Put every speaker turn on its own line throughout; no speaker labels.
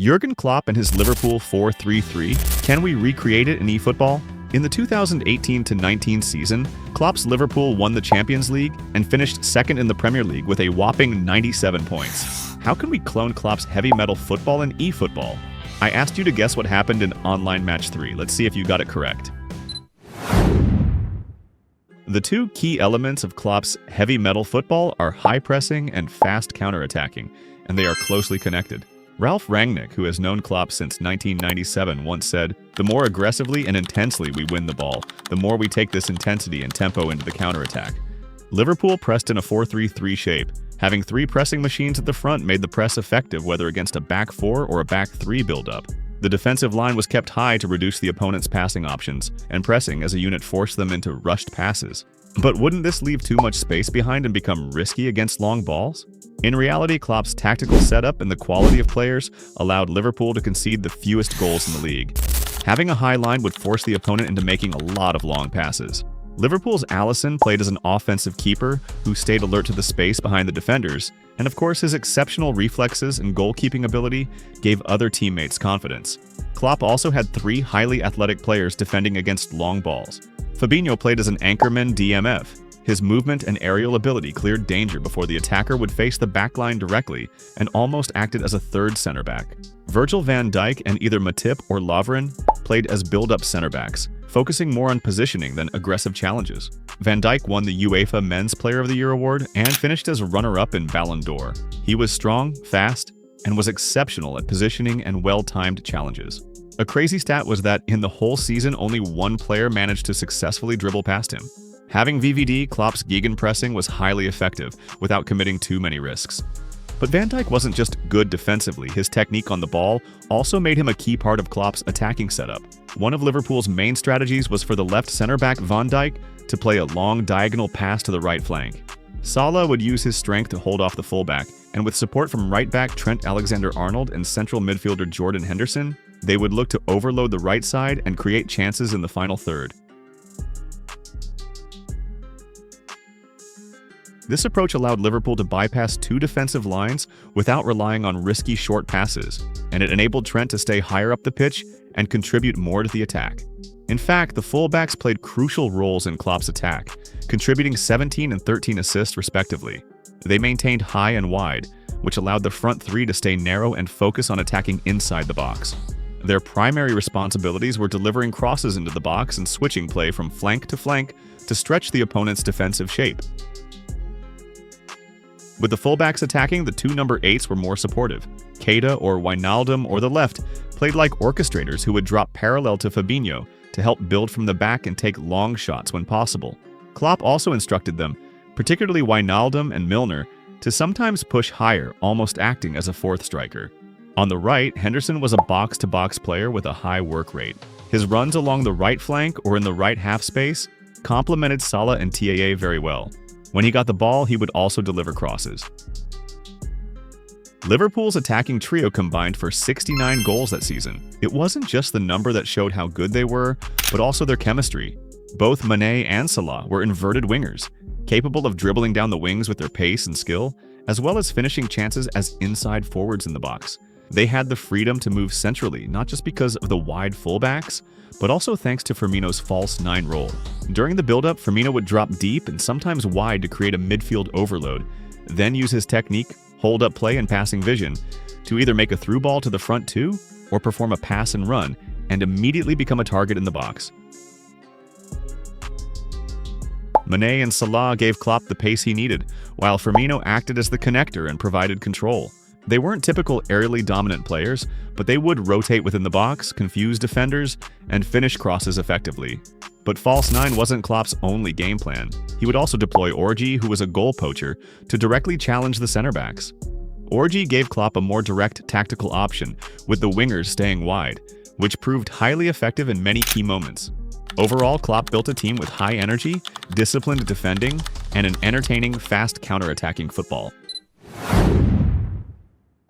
Jurgen Klopp and his Liverpool 4-3-3, can we recreate it in eFootball? In the 2018-19 season, Klopp's Liverpool won the Champions League and finished second in the Premier League with a whopping 97 points. How can we clone Klopp's heavy metal football in eFootball? I asked you to guess what happened in Online Match 3. Let's see if you got it correct. The two key elements of Klopp's heavy metal football are high pressing and fast counterattacking, and they are closely connected. Ralf Rangnick, who has known Klopp since 1997, once said, "The more aggressively and intensely we win the ball, the more we take this intensity and tempo into the counterattack." Liverpool pressed in a 4-3-3 shape. Having three pressing machines at the front made the press effective whether against a back four or a back three build-up. The defensive line was kept high to reduce the opponent's passing options, and pressing as a unit forced them into rushed passes. But wouldn't this leave too much space behind and become risky against long balls? In reality, Klopp's tactical setup and the quality of players allowed Liverpool to concede the fewest goals in the league. Having a high line would force the opponent into making a lot of long passes. Liverpool's Alisson played as an offensive keeper who stayed alert to the space behind the defenders, and of course his exceptional reflexes and goalkeeping ability gave other teammates confidence. Klopp also had three highly athletic players defending against long balls. Fabinho played as an anchorman DMF. His movement and aerial ability cleared danger before the attacker would face the backline directly and almost acted as a third center back. Virgil van Dijk and either Matip or Lovren played as build-up center backs, focusing more on positioning than aggressive challenges. Van Dijk won the UEFA Men's Player of the Year award and finished as runner-up in Ballon d'Or. He was strong, fast, and was exceptional at positioning and well-timed challenges. A crazy stat was that in the whole season, only one player managed to successfully dribble past him. Having VVD, Klopp's gegenpressing was highly effective without committing too many risks. But Van Dijk wasn't just good defensively, his technique on the ball also made him a key part of Klopp's attacking setup. One of Liverpool's main strategies was for the left center-back Van Dijk to play a long diagonal pass to the right flank. Salah would use his strength to hold off the fullback, and with support from right-back Trent Alexander-Arnold and central midfielder Jordan Henderson, they would look to overload the right side and create chances in the final third. This approach allowed Liverpool to bypass two defensive lines without relying on risky short passes, and it enabled Trent to stay higher up the pitch and contribute more to the attack. In fact, the fullbacks played crucial roles in Klopp's attack, contributing 17 and 13 assists respectively. They maintained high and wide, which allowed the front three to stay narrow and focus on attacking inside the box. Their primary responsibilities were delivering crosses into the box and switching play from flank to stretch the opponent's defensive shape. With the fullbacks attacking, the two number 8s were more supportive. Keita or Wijnaldum or the left played like orchestrators who would drop parallel to Fabinho to help build from the back and take long shots when possible. Klopp also instructed them, particularly Wijnaldum and Milner, to sometimes push higher, almost acting as a fourth striker. On the right, Henderson was a box-to-box player with a high work rate. His runs along the right flank or in the right half space complemented Salah and TAA very well. When he got the ball, he would also deliver crosses. Liverpool's attacking trio combined for 69 goals that season. It wasn't just the number that showed how good they were, but also their chemistry. Both Mané and Salah were inverted wingers, capable of dribbling down the wings with their pace and skill, as well as finishing chances as inside forwards in the box. They had the freedom to move centrally, not just because of the wide fullbacks, but also thanks to Firmino's false 9 role. During the build-up, Firmino would drop deep and sometimes wide to create a midfield overload, then use his technique, hold-up play, and passing vision to either make a through ball to the front two or perform a pass and run and immediately become a target in the box. Mané and Salah gave Klopp the pace he needed, while Firmino acted as the connector and provided control. They weren't typical aerially dominant players, but they would rotate within the box, confuse defenders, and finish crosses effectively. But false 9 wasn't Klopp's only game plan. He would also deploy Origi, who was a goal poacher, to directly challenge the center backs. Origi gave Klopp a more direct tactical option, with the wingers staying wide, which proved highly effective in many key moments. Overall, Klopp built a team with high energy, disciplined defending, and an entertaining, fast counter-attacking football.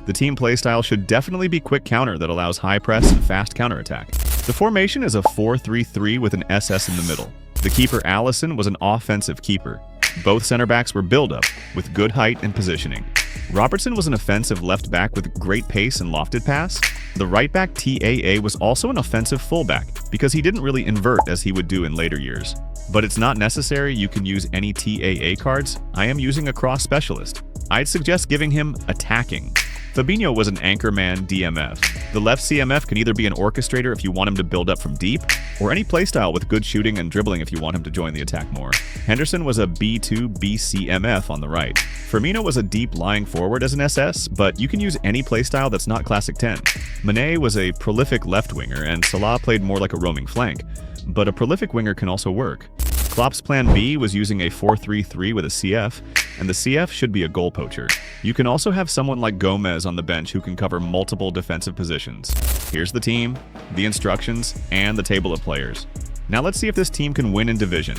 The team playstyle should definitely be quick counter that allows high press and fast counterattack. The formation is a 4-3-3 with an SS in the middle. The keeper Alisson was an offensive keeper. Both center backs were build-up, with good height and positioning. Robertson was an offensive left back with great pace and lofted pass. The right back TAA was also an offensive fullback because he didn't really invert as he would do in later years. But it's not necessary, you can use any TAA cards. I am using a cross specialist. I'd suggest giving him attacking. Fabinho was an anchorman DMF. The left CMF can either be an orchestrator if you want him to build up from deep, or any playstyle with good shooting and dribbling if you want him to join the attack more. Henderson was a B2 BCMF on the right. Firmino was a deep lying forward as an SS, but you can use any playstyle that's not classic 10. Mane was a prolific left winger, and Salah played more like a roaming flank, but a prolific winger can also work. Klopp's plan B was using a 4-3-3 with a CF, and the CF should be a goal poacher. You can also have someone like Gomez on the bench who can cover multiple defensive positions. Here's the team, the instructions, and the table of players. Now let's see if this team can win in division.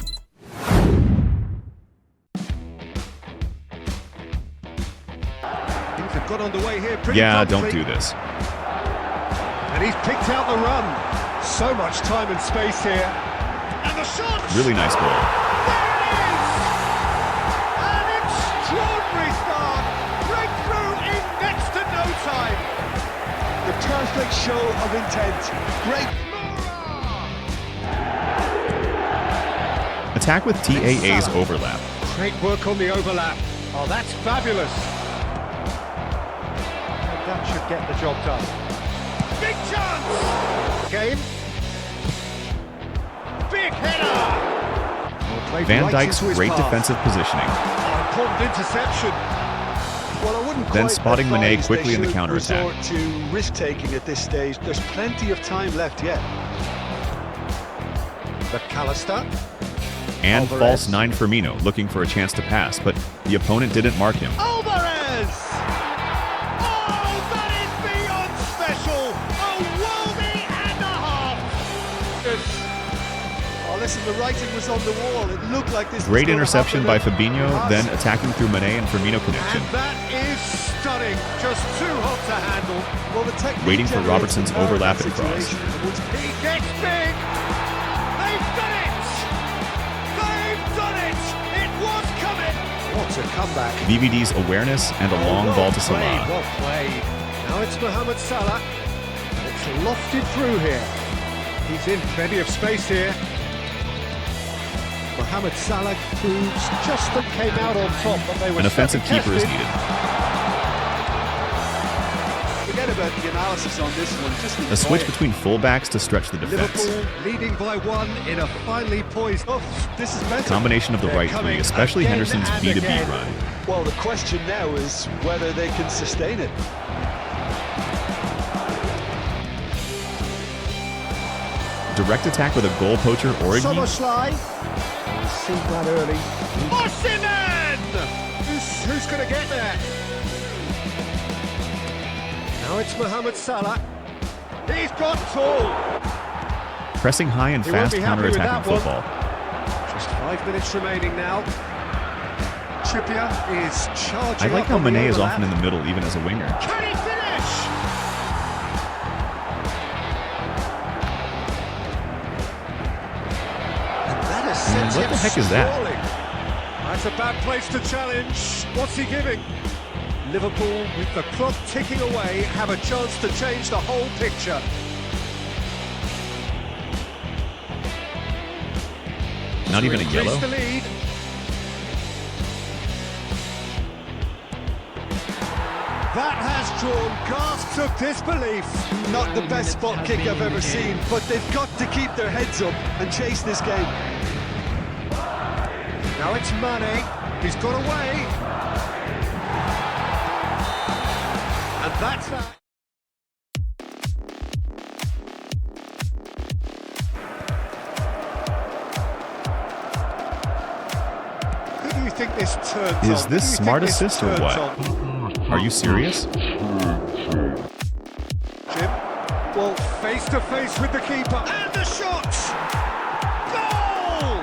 Things have got underway here
Yeah, don't do this.
And he's picked out the run. So much time and space here. And the shot!
Really nice goal.
There it is! An extraordinary start. Breakthrough in next to no time. The perfect show of intent. Great.
Attack with TAA's overlap.
Great work on the overlap. Oh, that's fabulous. And that should get the job done. Big chance! Game. Big header!
Van Dijk's great defensive positioning.
Important interception.
Well, I wouldn't
Then
quite
spotting Mane
advise
quickly
they
in the
should
counter-attack.
resort to risk-taking at this stage. There's plenty of time left yet.
McAllister.
And
Alvarez.
false 9 Firmino, looking for a chance to pass, but the opponent didn't mark him.
Alvarez! Oh, that is beyond special! A worldie and a half!
Oh, listen, the writing was on the wall. It looked like this
Great
was
interception by
happen.
Fabinho, then attacking through Mane and Firmino connection.
And that is stunning. Just too hot to handle.
Well, the technique
Waiting for
generates
Robertson's
the power in
overlap
that
and cross.
situation.
He gets big! They've done it! They've done it! It was coming! What a comeback.
VVD's awareness and a long ball to Salah.
Well played. Now it's Mohamed Salah. It's lofted through here. He's in plenty of space here. Mohamed Salah proves just that came out on top, but they were
An offensive
certainly
keeper is
tested.
needed.
Forget about the analysis on this one. Just
A switch
enjoy it.
between fullbacks to stretch the defense.
Liverpool leading by 1 in a finely poised.
Oh, this is better.
Combination of the
They're
right
coming
three, especially
again
Henderson's
and
B2B
again.
run.
Well, the question now is whether they can sustain it.
Direct attack with a goal poacher, Origi.
Soboslai. Seen that early. Osimhen! Who's going to get there? Now it's Mohamed Salah. He's got tall.
Pressing high and
He won't
fast
be happy with
counter-attacking
that one.
football.
Just 5 minutes remaining now. Trippier is charging.
I like
up
how
on the
Mane is
overlap.
often in the middle, even as a winger.
Can he finish? And that has sent
What
him
the heck is that?
sprawling. That's a bad place to challenge. What's he giving? Liverpool, with the clock ticking away, have a chance to change the whole picture.
Not even a
Increase
yellow.
the lead. That has drawn gasps of disbelief.
Not the best spot kick I've ever seen, but they've got to keep their heads up and chase this game.
Now it's Mane. He's got away. And that's that. Who do you think this turns on?
Is
Who do
this
you think
smart
this
assist or
turns
what?
on?
Are you serious?
Jim, well, face to face with the keeper. And the shot! Goal!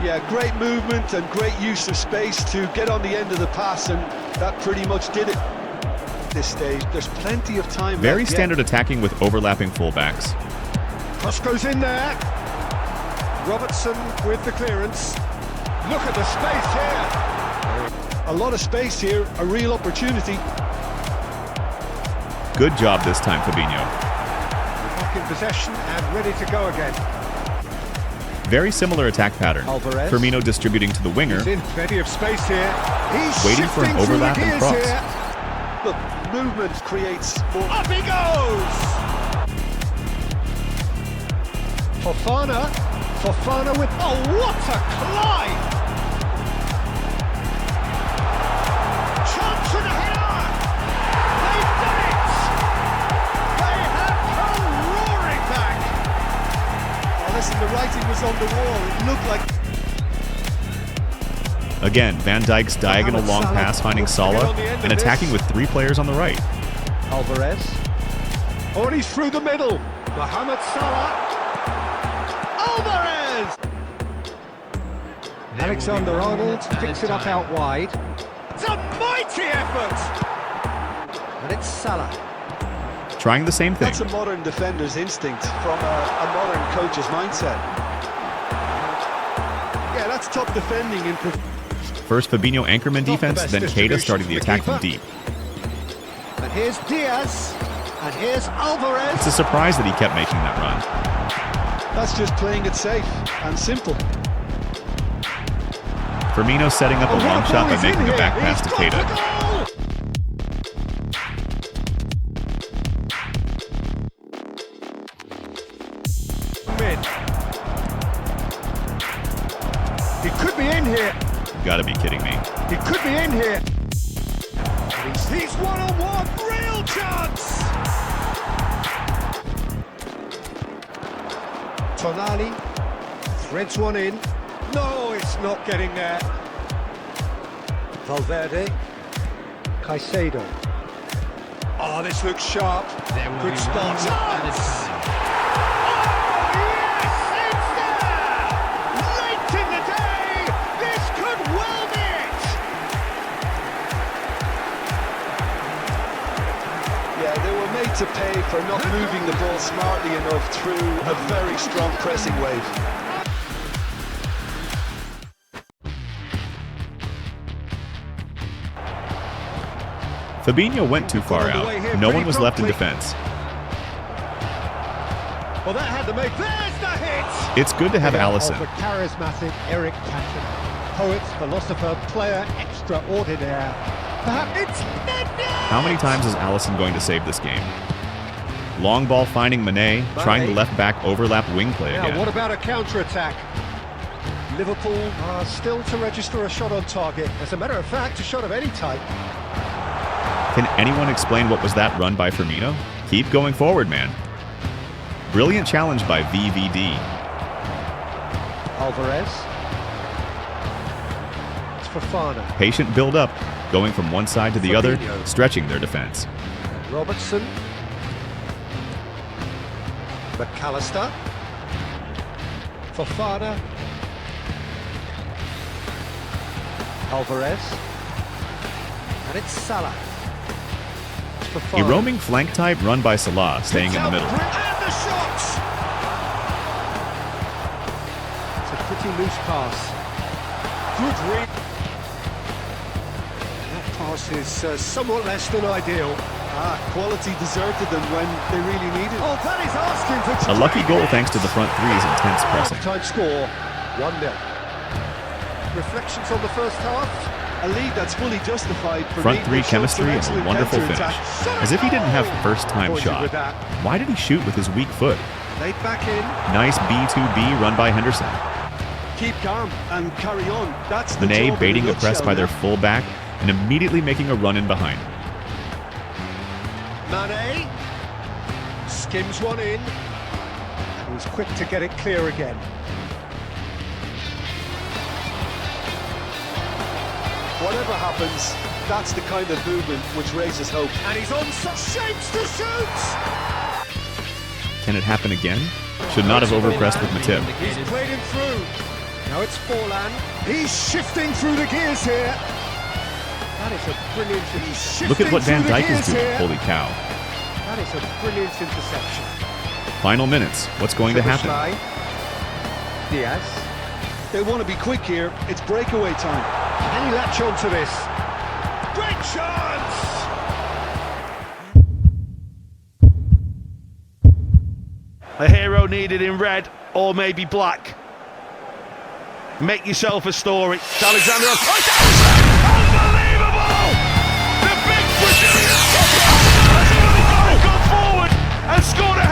Yeah, great movement and great use of space to get on the end of the pass, and that pretty much did it. At this stage, there's plenty of time
Very
left yet.
standard attacking with overlapping fullbacks.
Cross goes in there. Robertson with the clearance. Look at the space here.
A lot of space here, a real opportunity.
Good job this time, Fabinho.
Back in possession and ready to go again.
Very similar attack pattern.
Alvarez.
Firmino distributing to the winger,
He's in plenty of space here. He's
waiting for an
shifting through the
overlap and
gears
cross.
here.
Look, movement creates more.
Up he goes! Fofana with, oh, what a climb! Chance and a header! They've done it! They have come roaring back!
Oh, listen, the writing was on the wall. It looked like...
Again, Van Dijk's diagonal long
Salah
pass finding
looks to get
Salah
on the end of
and
this.
attacking with 3 players on the right.
Alvarez. Oh, and he's through the middle. Mohamed Salah. Alvarez! Alexander-Arnold picks it up out wide. It's a mighty effort! And it's Salah.
Trying the same thing.
That's a modern defender's instinct from a modern coach's mindset. Yeah, that's top defending in...
First Fabinho anchorman defense, then Keita starting the attack from deep.
And here's Diaz. And here's Alvarez.
It's a surprise that he kept making that run.
That's just playing it safe and simple.
Firmino setting up a long shot by making a back pass to
He's
Keita.
got the goal! He could be in here.
You gotta be kidding me.
He could be in here. He's one-on-one, real chance! Tonali threads one in. No, it's not getting there. Valverde. Caicedo. Oh, this looks sharp. Good start. Chance! Oh, yes, it's there! Late in the day, this could well be it!
Yeah, they were made to pay for not moving the ball smartly enough through a very strong pressing wave.
Fabinho went too far out. No one was left in defense.
Well, that had to make. There's the hit!
It's good to have Alisson.
Of the charismatic Eric Cantona. Poet, philosopher, player extraordinaire. Perhaps it's...
How many times is Alisson going to save this game? Long ball finding Mane, trying the left back overlap wing play
Now,
again.
what about a counter-attack? Liverpool are still to register a shot on target. As a matter of fact, a shot of any type.
Can anyone explain what was that run by Firmino? Keep going forward, man. Brilliant challenge by VVD.
Alvarez. It's Fofana.
Patient build-up, going from one side to the other,
Fabinho.
stretching their defense.
Robertson. McAllister. Fofana. Alvarez. And it's Salah.
A roaming flank type run by Salah, staying in the middle.
And the shot! It's a pretty loose pass. Good read. That pass is somewhat less than ideal.
Quality deserted them when they really needed it.
Oh, that is asking for...
A lucky goal thanks to the front three's intense pressing.
Time score, 1-0. Reflections on the first half?
A lead that's fully justified for
Front
me,
three
which shows
chemistry
some
and a
excellent
wonderful finish.
counter-attack.
As if he didn't have first-time
Pointed
shot.
with that.
Why did he shoot with his weak foot?
Laid back in.
Nice B2B run by Henderson.
Keep calm and carry on. That's the
Mane
job
baiting
in a
the press
nutshell
by their
now.
fullback and immediately making a run in behind.
Mane. Skims one in. And he was quick to get it clear again.
Whatever happens, that's the kind of movement which raises hope.
And he's on such shapes to shoot!
Can it happen again? Should not have overpressed with Matip.
He's played him through. Now it's Forlan. He's shifting through the gears here. That is a brilliant...
Look at what Van Dijk is doing,
here.
holy cow.
That is a brilliant interception.
Final minutes, what's going to happen?
Diaz.
They want to be quick here. It's breakaway time.
Can he latch on to this? Great chance!
A hero needed in red or maybe black. Make yourself a story. It's Alexander-Arnold. Unbelievable! The big Brazilian stopper has gone forward and scored a